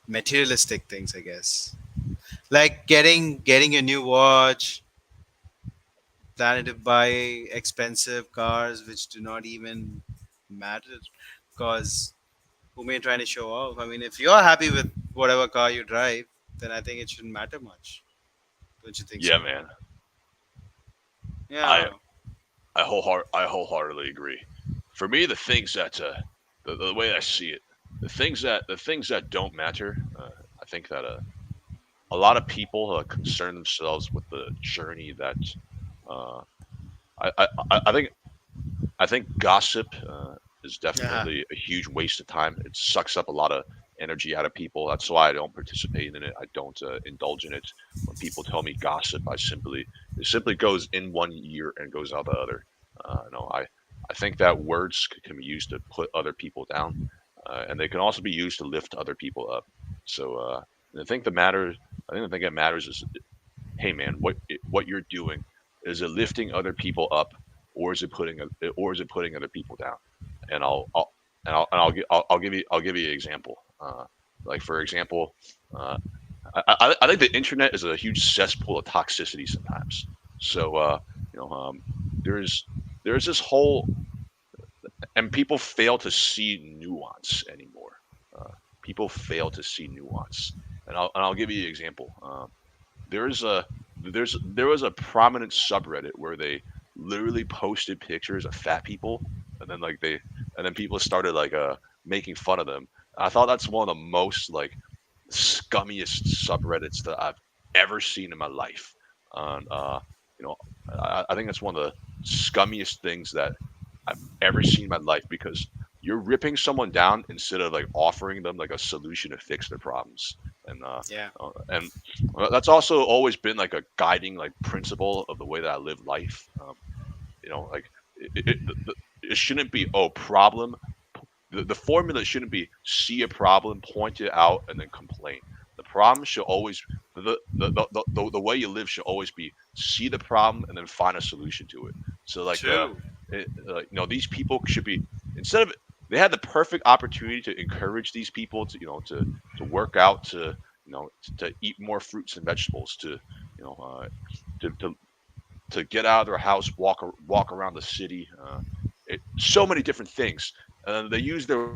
materialistic things, I guess. Like getting a new watch, planning to buy expensive cars which do not even matter because who may trying to show off. I mean, if you're happy with whatever car you drive, then I think it shouldn't matter much. Don't you think Yeah, so? man. I Yeah. I wholeheartedly agree. For me, the things that the way I see it, the things that don't matter, I think that a lot of people concern themselves with the journey that uh, I think gossip is Yeah. definitely a huge waste of time. It sucks up a lot of energy out of people. That's why I don't participate in it. I don't indulge in it. When people tell me gossip, it simply goes in one ear and goes out the other. No, I think that words can be used to put other people down, and they can also be used to lift other people up. So I think the thing that matters is, hey man, what you're doing, is it lifting other people up, or is it putting other people down? And I'll give you an example. Like for example, uh, I think the internet is a huge cesspool of toxicity sometimes. So you know, there's this whole, and people fail to see nuance anymore. Uh, People fail to see nuance, and I'll give you an example. There's a there was a prominent subreddit where they literally posted pictures of fat people, and then people started like making fun of them. I thought that's one of the most like scummiest subreddits that I've ever seen in my life. And you know, I think that's one of the scummiest things that I've ever seen in my life because you're ripping someone down instead of like offering them like a solution to fix their problems. And Yeah. that's also always been like a guiding like principle of the way that I live life. Like it shouldn't be problem. The formula shouldn't be see a problem, point it out, and then complain. The problem should always the way you live should always be see the problem and then find a solution to it. So like True. these people should be instead of they had the perfect opportunity to encourage these people to to work out to eat more fruits and vegetables you know uh, to, to to get out of their house, walk around the city, so many different things. And they use their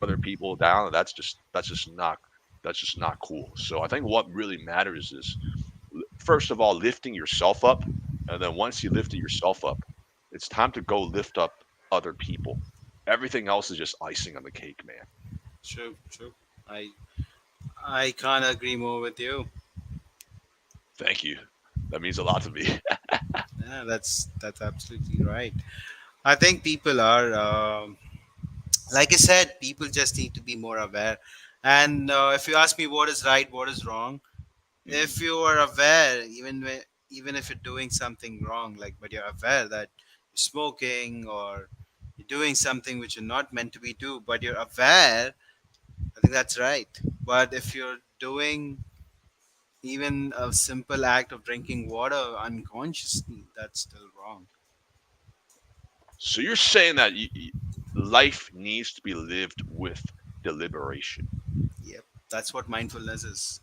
other people down, and that's just not cool. So I think what really matters is first of all lifting yourself up, and then once you lifted yourself up, it's time to go lift up other people. Everything else is just icing on the cake, man. True. True. I I can't agree more with you. Thank you. That means a lot to me. Yeah, that's absolutely right. I think people are, like I said, people just need to be more aware. And if you ask me what is right, what is wrong, Mhm. if you are aware, even if you're doing something wrong, like but you're aware that you're smoking or you're doing something which you're not meant to be do, but you're aware, I think that's right. But if you're doing even a simple act of drinking water unconsciously, that's still wrong. So you're saying that life needs to be lived with deliberation. Yep, that's what mindfulness is.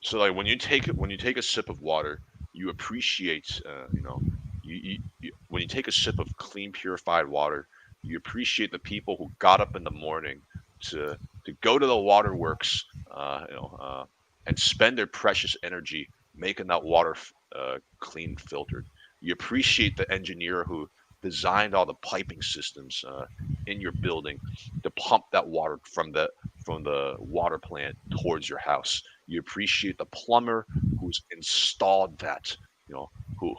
So like when you take a sip of water, you appreciate when you take a sip of clean purified water, you appreciate the people who got up in the morning to go to the waterworks, and spend their precious energy making that water clean, filtered. You appreciate the engineer who designed all the piping systems in your building to pump that water from the water plant towards your house. You appreciate the plumber who's installed that,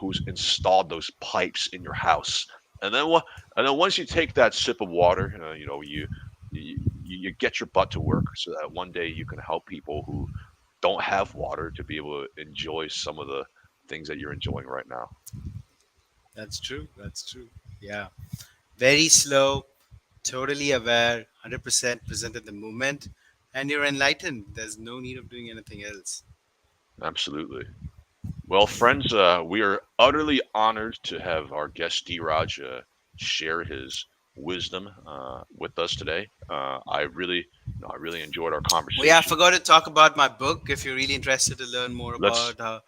who's installed those pipes in your house. And then what? And then once you take that sip of water, you get your butt to work so that one day you can help people who don't have water to be able to enjoy some of the things that you're enjoying right now. That's true. That's true. Yeah. Very slow, totally aware, 100% present in the moment, and you're enlightened. There's no need of doing anything else. Absolutely. Well, friends, we are utterly honored to have our guest Dheeraj share his wisdom with us today. I really enjoyed our Oh yeah, I conversation. forgot to talk about my book. If you're really interested to learn more Let's about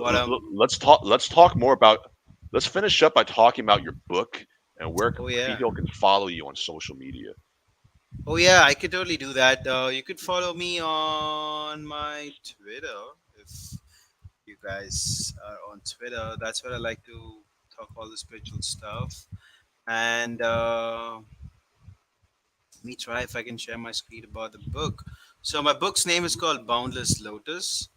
what let's talk. Let's talk more about. Let's finish up by talking about your book and where oh yeah, people can follow you on social media. oh yeah, I could totally do that. You could follow me on my Twitter if you guys are on Twitter. That's where I like to talk all the spiritual stuff. And let me try if I can share my screen about the book. So my book's name is called Boundless Lotus,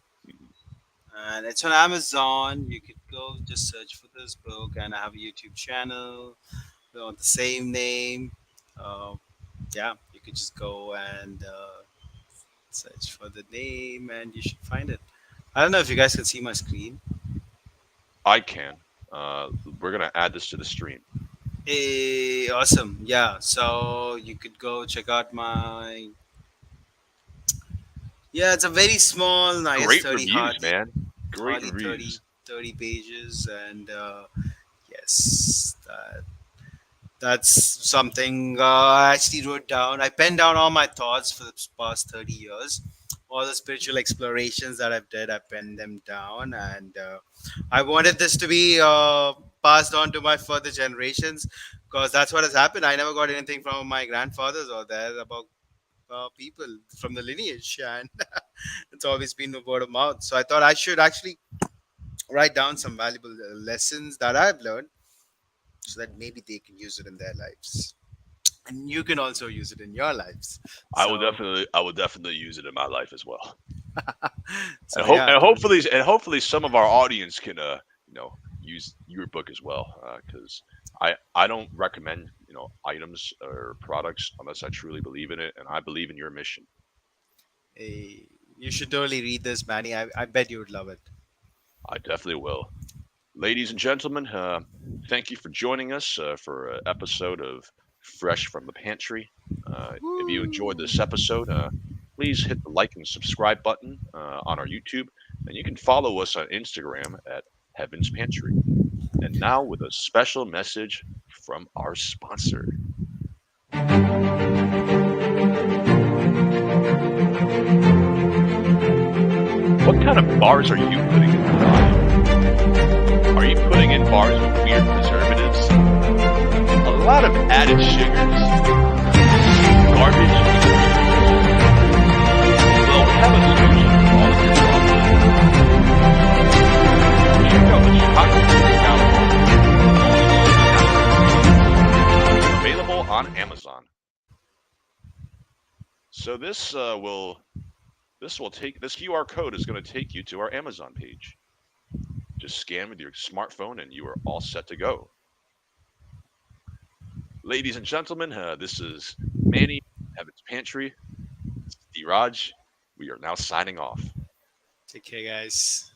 and it's on Amazon. You could go just search for this book, and I have a YouTube channel on the same name. Uh, yeah, you could just go and search for the name, and you should find it. I don't know if you guys can see my screen. I can. We're gonna add this to the stream. Awesome. Yeah. So you could go check out my. Yeah, it's a very small, I guess Great 30, reviews, man. Great hardly 30, reviews. 30 pages. And yes, that's something I actually wrote down. I penned down all my thoughts for the past 30 years. All the spiritual explorations that I've did, I penned them down. And I wanted this to be passed on to my further generations because that's what has happened. I never got anything from my grandfathers or there about people from the lineage. And it's always been the word of mouth. So I thought I should actually write down some valuable lessons that I've learned so that maybe they can use it in their lives. and you can also use it in your lives. So, I will definitely use it in my life as well. so yeah, totally. Hopefully some of our audience can use your book as well, because I don't recommend items or products unless I truly believe in it, and I believe in your mission. Eh, you should totally read this, Manny. I bet you would love it. I definitely will. Ladies and gentlemen, thank you for joining us for an episode of Fresh from the Pantry. If you enjoyed this episode, please hit the like and subscribe button on our YouTube, and you can follow us on Instagram at Heaven's Pantry. And now, with a special message from our sponsor. What kind of bars are you putting in your body? Are you putting in bars with weird preservatives? A lot of added sugars? Garbage ingredients? Well, we have a solution for all of your problems. Check out the Chicago California available on Amazon. So this QR code is going to take you to our Amazon page. Just scan with your smartphone and you are all set to go. Ladies and gentlemen, this is Manny, Heaven's Pantry. This is Dheeraj. We are now signing off. Take care, guys.